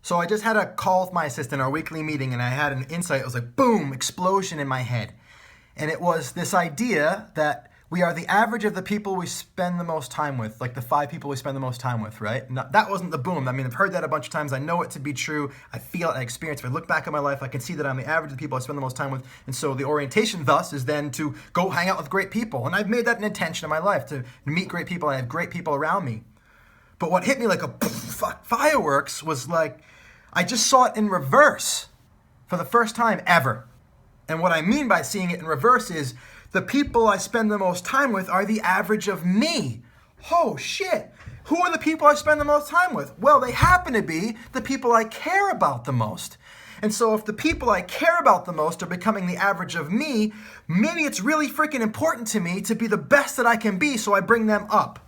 So I just had a call with my assistant, our weekly meeting, and I had an insight. It was like, boom, explosion in my head. And it was this idea that we are the average of the people we spend the most time with, like the 5 people we spend the most time with, right? That wasn't the boom. I mean, I've heard that a bunch of times. I know it to be true. I feel it, I experience it. If I look back at my life, I can see that I'm the average of the people I spend the most time with. And so the orientation thus is then to go hang out with great people. And I've made that an intention in my life, to meet great people. I have great people around me. But what hit me like a fireworks was like, I just saw it in reverse for the first time ever. And what I mean by seeing it in reverse is the people I spend the most time with are the average of me. Oh shit. Who are the people I spend the most time with? Well, they happen to be the people I care about the most. And so if the people I care about the most are becoming the average of me, maybe it's really freaking important to me to be the best that I can be, so I bring them up.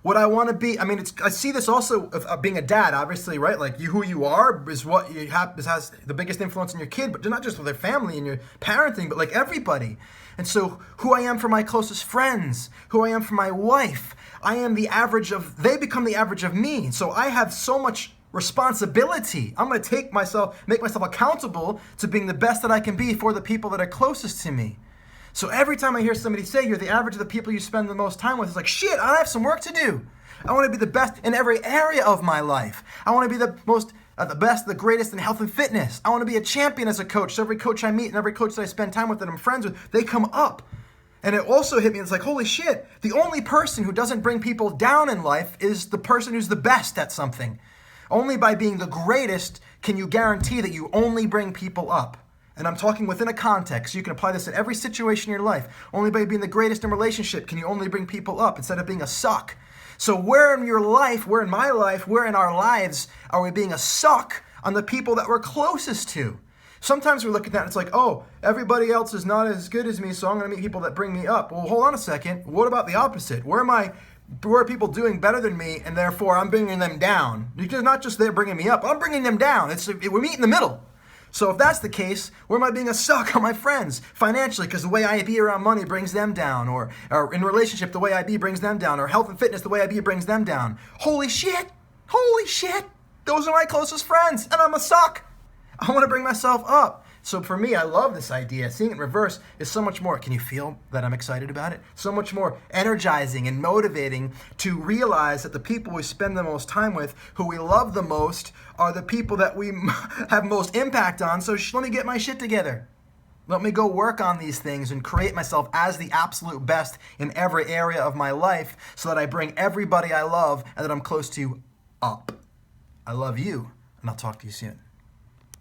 What I want to be, I mean, I see this also of being a dad, obviously, right? Like who you are is what you have, has the biggest influence on your kid, but not just with their family and your parenting, but like everybody. And so who I am for my closest friends, who I am for my wife, I am the average of, they become the average of me. So I have so much responsibility. I'm going to make myself accountable to being the best that I can be for the people that are closest to me. So every time I hear somebody say you're the average of the people you spend the most time with, it's like, shit, I have some work to do. I want to be the best in every area of my life. I want to be the best, the greatest in health and fitness. I want to be a champion as a coach. So every coach I meet and every coach that I spend time with that I'm friends with, they come up. And it also hit me, it's like, holy shit, the only person who doesn't bring people down in life is the person who's the best at something. Only by being the greatest can you guarantee that you only bring people up. And I'm talking within a context. You can apply this in every situation in your life. Only by being the greatest in relationship can you only bring people up instead of being a suck. So where in your life, where in my life, where in our lives are we being a suck on the people that we're closest to? Sometimes we look at that and it's like, oh, everybody else is not as good as me, so I'm going to meet people that bring me up. Well, hold on a second. What about the opposite? Where are people doing better than me, and therefore I'm bringing them down? Because not just they're bringing me up, I'm bringing them down. We meet in the middle. So if that's the case, where am I being a suck on my friends? Financially, because the way I be around money brings them down, or in relationship, the way I be brings them down, or health and fitness, the way I be brings them down. Holy shit, those are my closest friends, and I'm a suck. I want to bring myself up. So for me, I love this idea. Seeing it in reverse is so much more. Can you feel that I'm excited about it? So much more energizing and motivating to realize that the people we spend the most time with, who we love the most, are the people that we have most impact on. So let me get my shit together. Let me go work on these things and create myself as the absolute best in every area of my life so that I bring everybody I love and that I'm close to up. I love you, and I'll talk to you soon.